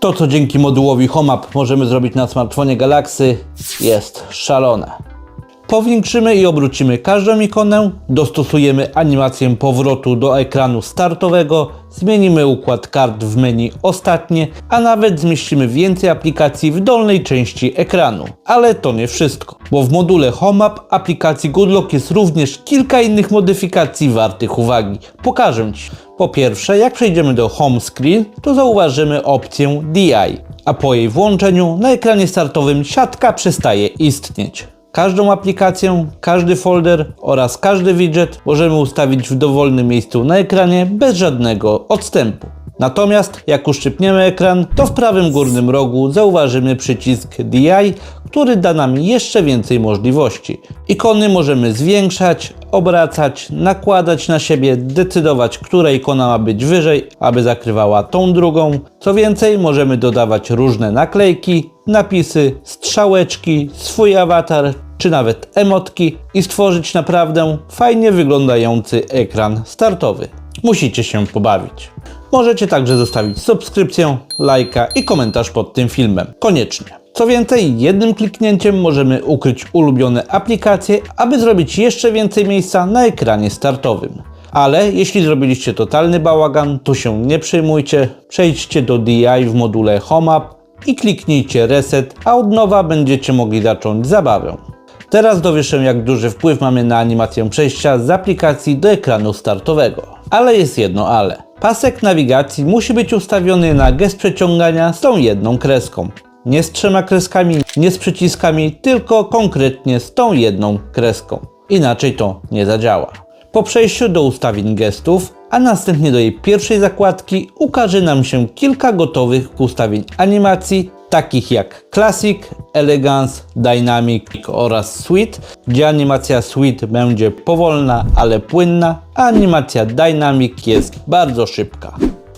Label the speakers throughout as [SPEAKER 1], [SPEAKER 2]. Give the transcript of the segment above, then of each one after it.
[SPEAKER 1] To, co dzięki modułowi HomeUp możemy zrobić na smartfonie Galaxy, jest szalone. Powiększymy i obrócimy każdą ikonę, dostosujemy animację powrotu do ekranu startowego, zmienimy układ kart w menu ostatnie, a nawet zmieścimy więcej aplikacji w dolnej części ekranu. Ale to nie wszystko, bo w module HomeUp aplikacji Goodlock jest również kilka innych modyfikacji wartych uwagi. Pokażę Ci. Po pierwsze, jak przejdziemy do Home Screen, to zauważymy opcję DI, a po jej włączeniu na ekranie startowym siatka przestaje istnieć. Każdą aplikację, każdy folder oraz każdy widget możemy ustawić w dowolnym miejscu na ekranie bez żadnego odstępu. Natomiast jak uszczypniemy ekran, to w prawym górnym rogu zauważymy przycisk DI, który da nam jeszcze więcej możliwości. Ikony możemy zwiększać, obracać, nakładać na siebie, decydować, która ikona ma być wyżej, aby zakrywała tą drugą. Co więcej, możemy dodawać różne naklejki, napisy, strzałeczki, swój awatar, czy nawet emotki i stworzyć naprawdę fajnie wyglądający ekran startowy. Musicie się pobawić. Możecie także zostawić subskrypcję, lajka i komentarz pod tym filmem. Koniecznie. Co więcej, jednym kliknięciem możemy ukryć ulubione aplikacje, aby zrobić jeszcze więcej miejsca na ekranie startowym. Ale jeśli zrobiliście totalny bałagan, to się nie przejmujcie. Przejdźcie do DI w module HomeUp i kliknijcie Reset, a od nowa będziecie mogli zacząć zabawę. Teraz dowiesz się, jak duży wpływ mamy na animację przejścia z aplikacji do ekranu startowego. Ale jest jedno ale. Pasek nawigacji musi być ustawiony na gest przeciągania z tą jedną kreską. Nie z 3 kreskami, nie z przyciskami, tylko konkretnie z tą jedną kreską. Inaczej to nie zadziała. Po przejściu do ustawień gestów, a następnie do jej pierwszej zakładki, ukaże nam się kilka gotowych ustawień animacji, takich jak Classic, Elegance, Dynamic oraz Sweet, gdzie animacja Sweet będzie powolna, ale płynna, a animacja Dynamic jest bardzo szybka.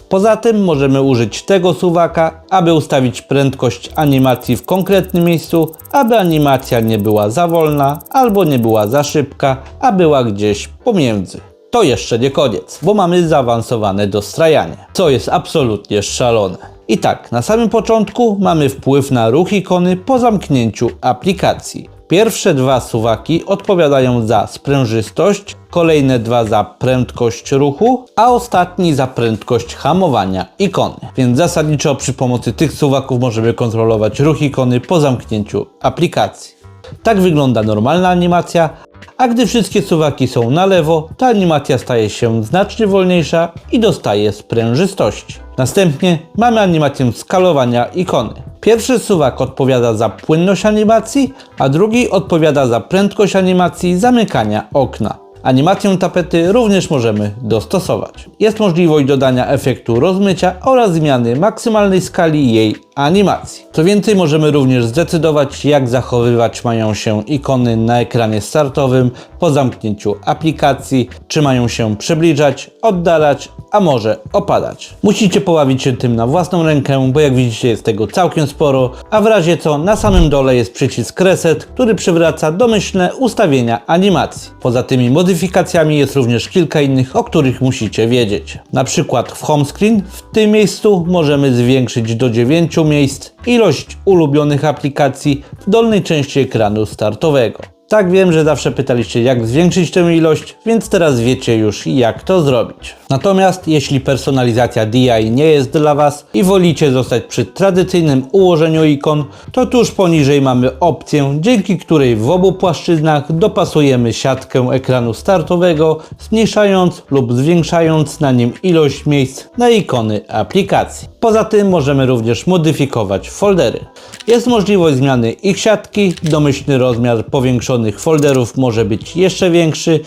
[SPEAKER 1] Poza tym możemy użyć tego suwaka, aby ustawić prędkość animacji w konkretnym miejscu, aby animacja nie była za wolna albo nie była za szybka, a była gdzieś pomiędzy. To jeszcze nie koniec, bo mamy zaawansowane dostrajanie, co jest absolutnie szalone. I tak, na samym początku mamy wpływ na ruch ikony po zamknięciu aplikacji. Pierwsze 2 suwaki odpowiadają za sprężystość, kolejne 2 za prędkość ruchu, a ostatni za prędkość hamowania ikony. Więc zasadniczo przy pomocy tych suwaków możemy kontrolować ruch ikony po zamknięciu aplikacji. Tak wygląda normalna animacja, a gdy wszystkie suwaki są na lewo, ta animacja staje się znacznie wolniejsza i dostaje sprężystości. Następnie mamy animację skalowania ikony. Pierwszy suwak odpowiada za płynność animacji, a drugi odpowiada za prędkość animacji zamykania okna. Animację tapety również możemy dostosować. Jest możliwość dodania efektu rozmycia oraz zmiany maksymalnej skali jej animacji. Co więcej, możemy również zdecydować, jak zachowywać mają się ikony na ekranie startowym po zamknięciu aplikacji, czy mają się przybliżać, oddalać, a może opadać. Musicie pobawić się tym na własną rękę, bo jak widzicie jest tego całkiem sporo, a w razie co na samym dole jest przycisk Reset, który przywraca domyślne ustawienia animacji. Poza tymi modyfikacjami jest również kilka innych, o których musicie wiedzieć. Na przykład w Home Screen w tym miejscu możemy zwiększyć do 9 miejsc ilość ulubionych aplikacji w dolnej części ekranu startowego. Tak, wiem, że zawsze pytaliście, jak zwiększyć tę ilość, więc teraz wiecie już, jak to zrobić. Natomiast jeśli personalizacja DI nie jest dla Was i wolicie zostać przy tradycyjnym ułożeniu ikon, to tuż poniżej mamy opcję, dzięki której w obu płaszczyznach dopasujemy siatkę ekranu startowego, zmniejszając lub zwiększając na nim ilość miejsc na ikony aplikacji. Poza tym możemy również modyfikować foldery. Jest możliwość zmiany ich siatki, domyślny rozmiar powiększonych folderów może być jeszcze większy,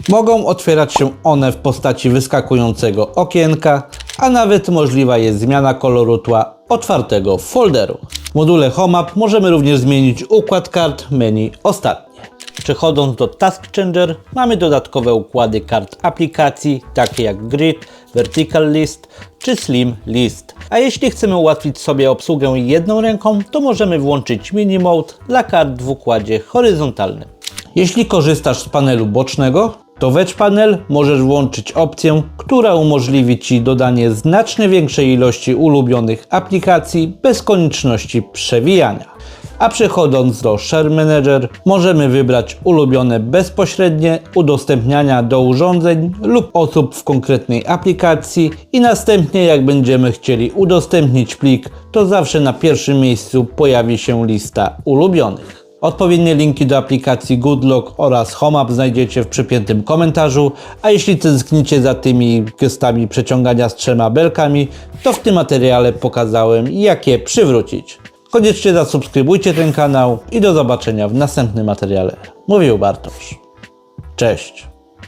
[SPEAKER 1] mogą otwierać się one w postaci wyskakującego okienka, a nawet możliwa jest zmiana koloru tła otwartego folderu. W module HomeUp możemy również zmienić układ kart menu ostatnie. Przechodząc do Task Changer, mamy dodatkowe układy kart aplikacji, takie jak Grid, Vertical List czy Slim List. A jeśli chcemy ułatwić sobie obsługę jedną ręką, to możemy włączyć Mini Mode dla kart w układzie horyzontalnym. Jeśli korzystasz z panelu bocznego, do Wedge Panel możesz włączyć opcję, która umożliwi Ci dodanie znacznie większej ilości ulubionych aplikacji bez konieczności przewijania. A przechodząc do Share Manager, możemy wybrać ulubione bezpośrednie udostępniania do urządzeń lub osób w konkretnej aplikacji i następnie jak będziemy chcieli udostępnić plik, to zawsze na pierwszym miejscu pojawi się lista ulubionych. Odpowiednie linki do aplikacji GoodLock oraz HomeApp znajdziecie w przypiętym komentarzu, a jeśli tęsknicie za tymi gestami przeciągania z 3 belkami, to w tym materiale pokazałem, jak je przywrócić. Koniecznie zasubskrybujcie ten kanał i do zobaczenia w następnym materiale. Mówił Bartosz. Cześć!